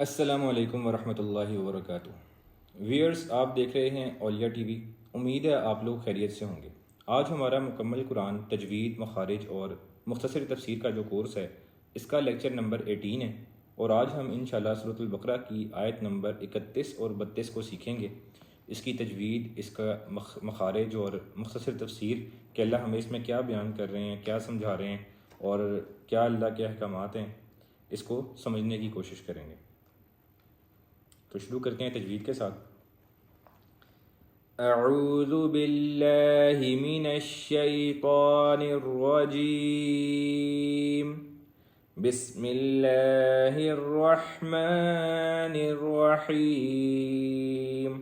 السلام علیکم ورحمۃ اللہ وبرکاتہ۔ ویئرس، آپ دیکھ رہے ہیں اولیاء ٹی وی۔ امید ہے آپ لوگ خیریت سے ہوں گے۔ آج ہمارا مکمل قرآن تجوید، مخارج اور مختصر تفسیر کا جو کورس ہے، اس کا لیکچر نمبر 18 ہے، اور آج ہم انشاءاللہ سورۃ البقرہ کی آیت نمبر 31 اور 32 کو سیکھیں گے۔ اس کی تجوید، اس کا مخارج اور مختصر تفسیر کہ اللہ ہمیں اس میں کیا بیان کر رہے ہیں، کیا سمجھا رہے ہیں اور کیا اللہ کے احکامات ہیں، اس کو سمجھنے کی کوشش کریں گے۔ تو شروع کرتے ہیں تجوید کے ساتھ۔ اعوذ باللہ من الشیطان الرجیم، بسم اللہ الرحمن الرحیم۔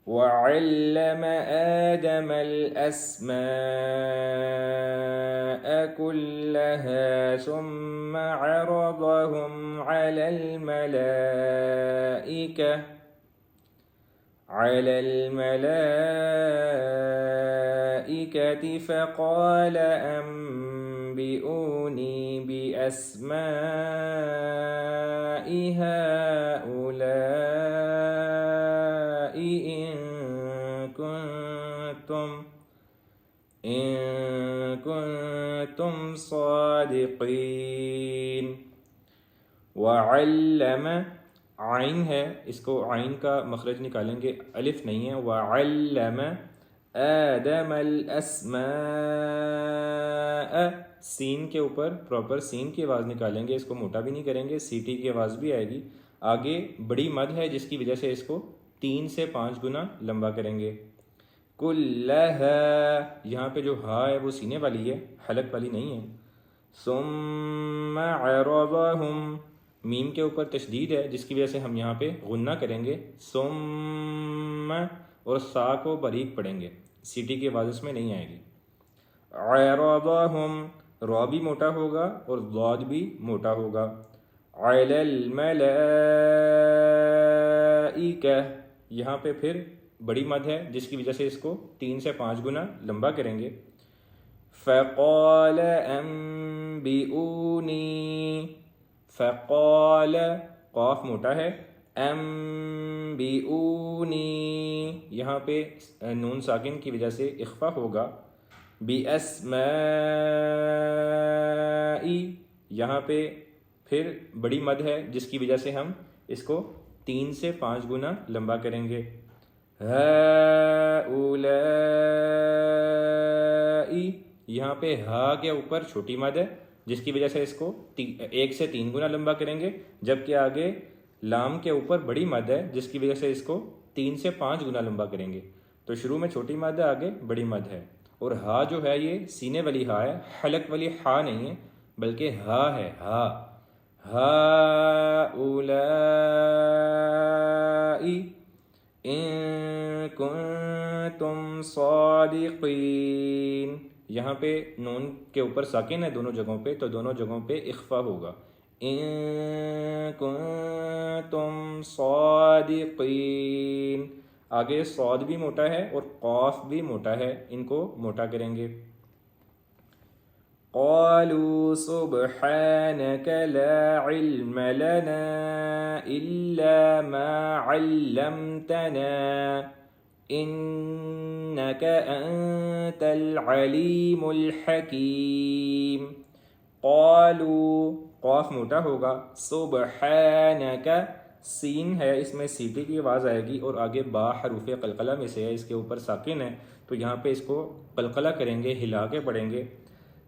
وعلم آدم الأسماء كلها ثم عرضهم على الملائكة فقال أنبئوني بأسماء هؤلاء إن كنتم صادقين۔ وعلم، عین ہے، اس کو عین کا مخرج نکالیں گے، الف نہیں ہے۔ وعلم آدم الاسماء، سین کے اوپر پراپر سین کی آواز نکالیں گے، اس کو موٹا بھی نہیں کریں گے، سی ٹی کی آواز بھی آئے گی۔ آگے بڑی مد ہے جس کی وجہ سے اس کو 3 سے 5 گنا لمبا کریں گے۔ کلھا، یہاں پہ جو ہا ہے وہ سینے والی ہے، حلق والی نہیں ہے۔ ثم عرضهم، میم کے اوپر تشدید ہے جس کی وجہ سے ہم یہاں پہ غنہ کریں گے، ثم، اور سا کو باریک پڑھیں گے، سیٹی کی آواز اس میں نہیں آئے گی۔ عرضهم، را بھی موٹا ہوگا اور ضاد بھی موٹا ہوگا۔ علی الملائکہ، یہاں پہ پھر بڑی مد ہے جس کی وجہ سے اس کو 3 سے 5 گنا لمبا کریں گے۔ فقال انبئونی، فقال، قاف موٹا ہے، انبئونی، یہاں پہ نون ساکن کی وجہ سے اخفا ہوگا۔ باسمائی، یہاں پہ پھر بڑی مد ہے جس کی وجہ سے ہم اس کو 3 سے 5 گنا لمبا کریں گے۔ ہؤلائی، یہاں پہ ہا کے اوپر چھوٹی مد ہے جس کی وجہ سے اس کو 1 سے 3 گنا لمبا کریں گے، جبکہ آگے لام کے اوپر بڑی مد ہے جس کی وجہ سے اس کو 3 سے 5 گنا لمبا کریں گے۔ تو شروع میں چھوٹی مد ہے، آگے بڑی مد ہے، اور ہا جو ہے یہ سینے والی ہا ہے، حلق والی ہا نہیں ہے بلکہ ہا ہے، ہا۔ ہؤلائی ان کنتم صادقین، یہاں پہ نون کے اوپر ساکن ہے دونوں جگہوں پہ، تو دونوں جگہوں پہ اخفا ہوگا۔ ان کنتم صادقین، آگے صاد بھی موٹا ہے اور قاف بھی موٹا ہے، ان کو موٹا کریں گے۔ قالوا سبحانك لا علم لنا إلا ما علمتنا إنك أنت العليم الحكيم۔ قالوا، قاف موٹا ہوگا، سبحانك، سین ہے، اس میں سیٹی کی آواز آئے گی، اور آگے با حروف قلقلہ میں سے ہے، اس کے اوپر ساکن ہے، تو یہاں پہ اس کو قلقلہ کریں گے، ہلا کے پڑھیں گے۔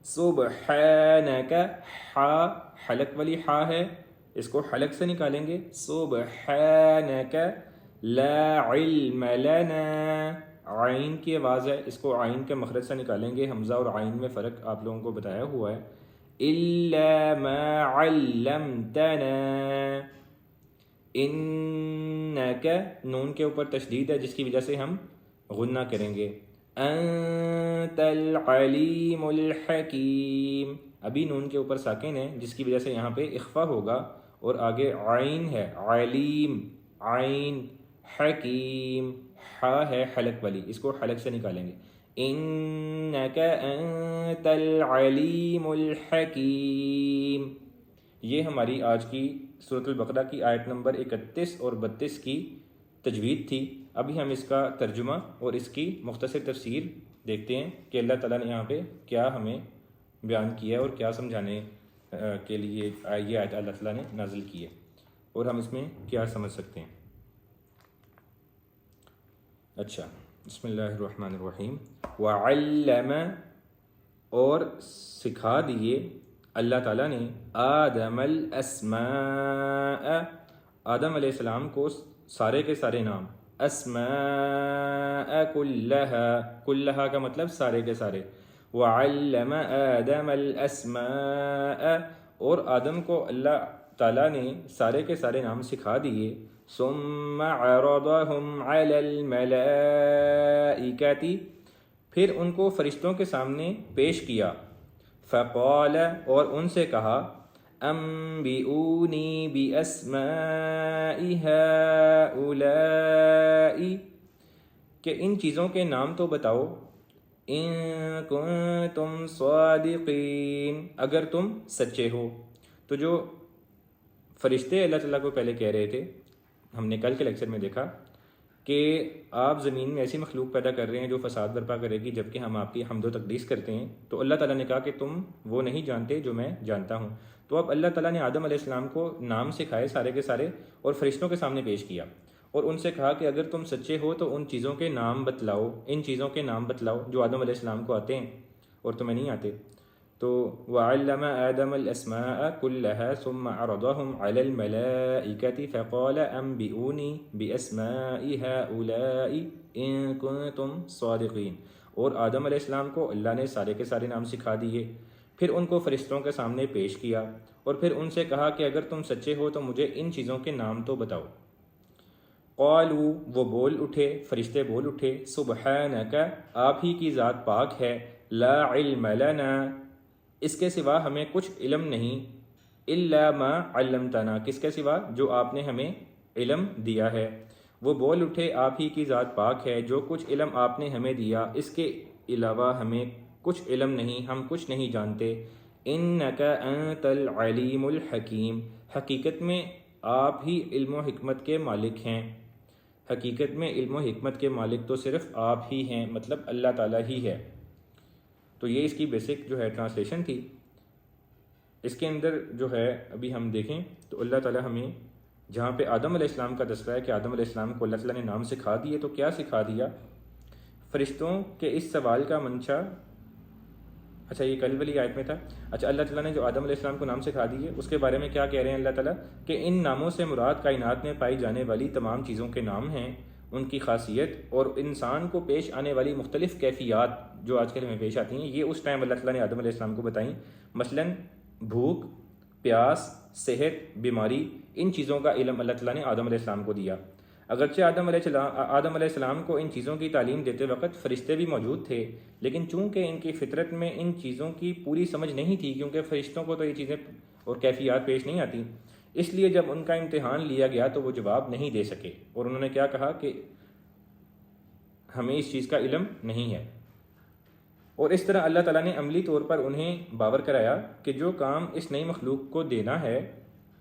سبحانک، حا حلق والی حا ہے، اس کو حلق سے نکالیں گے، سبحانک لا علم لنا، عین کی آواز ہے، اس کو عین کے مخرج سے نکالیں گے، حمزہ اور عین میں فرق آپ لوگوں کو بتایا ہوا ہے۔ الا ما علمتنا، انک، نون کے اوپر تشدید ہے جس کی وجہ سے ہم غنہ کریں گے۔ انت العلیم الحکیم، ابھی نون کے اوپر ساکن ہے جس کی وجہ سے یہاں پہ اخفا ہوگا، اور آگے عین ہے، علیم، عین، حکیم، ہا ہے حلق والی، اس کو حلق سے نکالیں گے۔ انک انت العلیم الحکیم، یہ ہماری آج کی سورۃ البقرہ کی آیت نمبر 31 اور 32 کی تجوید تھی۔ ابھی ہم اس کا ترجمہ اور اس کی مختصر تفسیر دیکھتے ہیں کہ اللہ تعالیٰ نے یہاں پہ کیا ہمیں بیان کیا ہے اور کیا سمجھانے کے لیے یہ آیت اللہ تعالیٰ نے نازل کی ہے، اور ہم اس میں کیا سمجھ سکتے ہیں۔ اچھا، بسم اللہ الرحمن الرحیم۔ وعلم، اور سکھا دیے اللہ تعالیٰ نے آدم الاسماء، آدم علیہ السلام کو سارے کے سارے نام، اسماء کلہا، کلہا کا مطلب سارے کے سارے، وعلم آدم الاسماء، اور آدم کو اللہ تعالیٰ نے سارے کے سارے نام سکھا دیے، ثم عرضهم على الملائکۃ، پھر ان کو فرشتوں کے سامنے پیش کیا، فقال، اور ان سے کہا، انبئونی باسماء هؤلاء، کہ ان چیزوں کے نام تو بتاؤ، ان کنتم صادقین، اگر تم سچے ہو۔ تو جو فرشتے اللہ تعالیٰ کو پہلے کہہ رہے تھے، ہم نے کل کے لیکچر میں دیکھا کہ آپ زمین میں ایسی مخلوق پیدا کر رہے ہیں جو فساد برپا کرے گی، جبکہ ہم آپ کی حمد و تقدیس کرتے ہیں، تو اللہ تعالیٰ نے کہا کہ تم وہ نہیں جانتے جو میں جانتا ہوں۔ تو اب اللہ تعالیٰ نے آدم علیہ السلام کو نام سکھائے سارے کے سارے، اور فرشتوں کے سامنے پیش کیا، اور ان سے کہا کہ اگر تم سچے ہو تو ان چیزوں کے نام بتلاؤ، ان چیزوں کے نام بتلاؤ جو آدم علیہ السلام کو آتے ہیں اور تمہیں نہیں آتے۔ تو وعلم آدم الاسماء كلها ثم عرضهم على الملائكة فقال انبئوني باسماء هؤلاء ان كنتم صادقين، اور آدم علیہ السلام کو اللہ نے سارے کے سارے نام سکھا دیے، پھر ان کو فرشتوں کے سامنے پیش کیا، اور پھر ان سے کہا کہ اگر تم سچے ہو تو مجھے ان چیزوں کے نام تو بتاؤ۔ قالوا، وہ بول اٹھے، فرشتے بول اٹھے، سبحانک، آپ ہی کی ذات پاک ہے، لا علم لنا، اس کے سوا ہمیں کچھ علم نہیں، الا ما علمتنا، کس کے سوا؟ جو آپ نے ہمیں علم دیا ہے۔ وہ بول اٹھے، آپ ہی کی ذات پاک ہے، جو کچھ علم آپ نے ہمیں دیا اس کے علاوہ ہمیں کچھ علم نہیں، ہم کچھ نہیں جانتے۔ انک انت العلیم الحکیم، حقیقت میں آپ ہی علم و حکمت کے مالک ہیں، حقیقت میں علم و حکمت کے مالک تو صرف آپ ہی ہیں، مطلب اللہ تعالیٰ ہی ہے۔ تو یہ اس کی بیسک جو ہے ٹرانسلیشن تھی۔ اس کے اندر جو ہے ابھی ہم دیکھیں تو اللہ تعالیٰ ہمیں جہاں پہ آدم علیہ السلام کا تذکرہ ہے کہ آدم علیہ السلام کو اللہ تعالیٰ نے نام سکھا دیے، تو کیا سکھا دیا؟ فرشتوں کے اس سوال کا منشا، اچھا یہ کل والی آیت میں تھا، اچھا اللہ تعالیٰ نے جو آدم علیہ السلام کو نام سکھا دیے اس کے بارے میں کیا کہہ رہے ہیں اللہ تعالیٰ کہ ان ناموں سے مراد کائنات میں پائی جانے والی تمام چیزوں کے نام ہیں، ان کی خاصیت اور انسان کو پیش آنے والی مختلف کیفیات جو آج کل ہمیں پیش آتی ہیں، یہ اس ٹائم اللہ تعالیٰ نے آدم علیہ السلام کو بتائیں۔ مثلاً بھوک، پیاس، صحت، بیماری، ان چیزوں کا علم اللہ تعالیٰ نے آدم علیہ السلام کو دیا۔ اگرچہ آدم علیہ السلام کو ان چیزوں کی تعلیم دیتے وقت فرشتے بھی موجود تھے، لیکن چونکہ ان کی فطرت میں ان چیزوں کی پوری سمجھ نہیں تھی، کیونکہ فرشتوں کو تو یہ چیزیں اور کیفیات پیش نہیں آتی، اس لیے جب ان کا امتحان لیا گیا تو وہ جواب نہیں دے سکے، اور انہوں نے کیا کہا کہ ہمیں اس چیز کا علم نہیں ہے۔ اور اس طرح اللہ تعالیٰ نے عملی طور پر انہیں باور کرایا کہ جو کام اس نئی مخلوق کو دینا ہے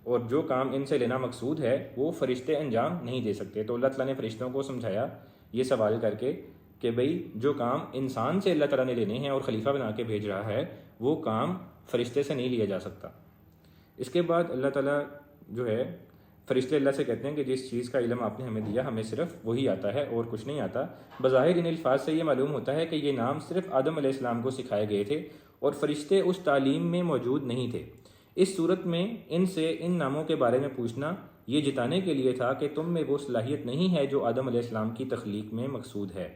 اور جو کام ان سے لینا مقصود ہے وہ فرشتے انجام نہیں دے سکتے۔ تو اللہ تعالیٰ نے فرشتوں کو سمجھایا یہ سوال کر کے کہ بھئی جو کام انسان سے اللہ تعالیٰ نے لینے ہیں اور خلیفہ بنا کے بھیج رہا ہے وہ کام فرشتے سے نہیں لیا جا سکتا۔ اس کے بعد اللہ تعالیٰ جو ہے فرشتے اللہ سے کہتے ہیں کہ جس چیز کا علم آپ نے ہمیں دیا ہمیں صرف وہی آتا ہے اور کچھ نہیں آتا۔ بظاہر ان الفاظ سے یہ معلوم ہوتا ہے کہ یہ نام صرف آدم علیہ السلام کو سکھائے گئے تھے اور فرشتے اس تعلیم میں موجود نہیں تھے۔ اس صورت میں ان سے ان ناموں کے بارے میں پوچھنا یہ جتانے کے لیے تھا کہ تم میں وہ صلاحیت نہیں ہے جو آدم علیہ السلام کی تخلیق میں مقصود ہے۔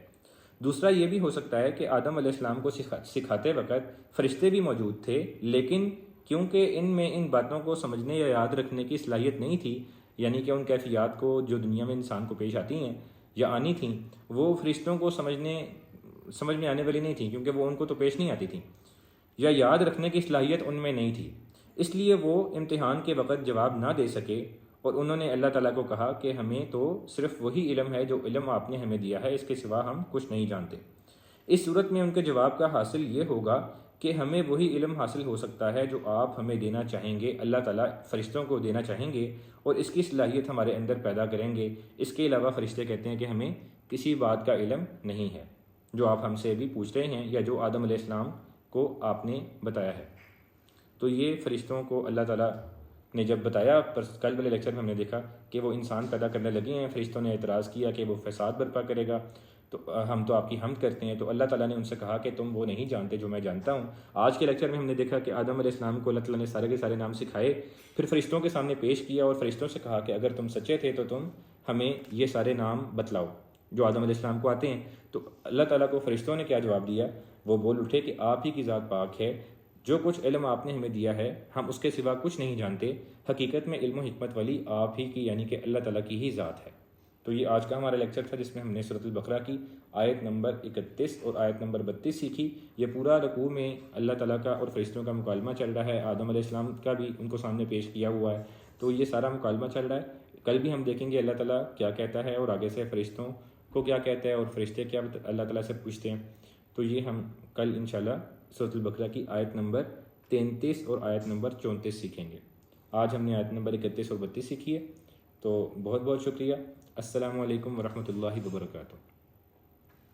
دوسرا یہ بھی ہو سکتا ہے کہ آدم علیہ السلام کو سکھاتے وقت فرشتے بھی موجود تھے، لیکن کیونکہ ان میں ان باتوں کو سمجھنے یا یاد رکھنے کی صلاحیت نہیں تھی، یعنی کہ ان کیفیات کو جو دنیا میں انسان کو پیش آتی ہیں یا آنی تھیں وہ فرشتوں کو سمجھ میں آنے والی نہیں تھیں، کیونکہ وہ ان کو تو پیش نہیں آتی تھیں، یا یاد رکھنے کی صلاحیت ان میں نہیں تھی، اس لیے وہ امتحان کے وقت جواب نہ دے سکے، اور انہوں نے اللہ تعالیٰ کو کہا کہ ہمیں تو صرف وہی علم ہے جو علم آپ نے ہمیں دیا ہے، اس کے سوا ہم کچھ نہیں جانتے۔ اس صورت میں ان کے جواب کا حاصل یہ ہوگا کہ ہمیں وہی علم حاصل ہو سکتا ہے جو آپ ہمیں دینا چاہیں گے، اللہ تعالیٰ فرشتوں کو دینا چاہیں گے اور اس کی صلاحیت ہمارے اندر پیدا کریں گے۔ اس کے علاوہ فرشتے کہتے ہیں کہ ہمیں کسی بات کا علم نہیں ہے جو آپ ہم سے بھی پوچھ رہے ہیں یا جو آدم علیہ السلام کو آپ نے بتایا ہے۔ تو یہ فرشتوں کو اللہ تعالیٰ نے جب بتایا، پر کل والے لیکچر میں ہم نے دیکھا کہ وہ انسان پیدا کرنے لگے ہیں، فرشتوں نے اعتراض کیا کہ وہ فساد برپا کرے گا، تو ہم تو آپ کی حمد کرتے ہیں۔ تو اللہ تعالیٰ نے ان سے کہا کہ تم وہ نہیں جانتے جو میں جانتا ہوں۔ آج کے لیکچر میں ہم نے دیکھا کہ آدم علیہ السلام کو اللہ تعالیٰ نے سارے کے سارے نام سکھائے، پھر فرشتوں کے سامنے پیش کیا اور فرشتوں سے کہا کہ اگر تم سچے تھے تو تم ہمیں یہ سارے نام بتلاؤ جو آدم علیہ السلام کو آتے ہیں۔ تو اللہ تعالیٰ کو فرشتوں نے کیا جواب دیا؟ وہ بول اٹھے کہ آپ ہی کی ذات پاک ہے، جو کچھ علم آپ نے ہمیں دیا ہے ہم اس کے سوا کچھ نہیں جانتے، حقیقت میں علم و حکمت والی آپ ہی کی یعنی کہ اللہ تعالیٰ کی ہی ذات ہے۔ تو یہ آج کا ہمارا لیکچر تھا جس میں ہم نے سورۃ البقرہ کی آیت نمبر 31 اور آیت نمبر 32 سیکھی۔ یہ پورا رکوع میں اللہ تعالیٰ کا اور فرشتوں کا مکالمہ چل رہا ہے، آدم علیہ السلام کا بھی ان کو سامنے پیش کیا ہوا ہے، تو یہ سارا مکالمہ چل رہا ہے۔ کل بھی ہم دیکھیں گے اللہ تعالیٰ کیا کہتا ہے اور آگے سے فرشتوں کو کیا کہتا ہے اور فرشتے کیا اللہ تعالیٰ سے پوچھتے ہیں۔ تو یہ ہم کل انشاءاللہ سورۃ البقرہ کی آیت نمبر 33 اور آیت نمبر 34 سیکھیں گے۔ آج ہم نے آیت نمبر 31 اور 32 سیکھی ہے۔ تو بہت بہت شکریہ۔ السلام علیکم ورحمۃ اللہ وبرکاتہ۔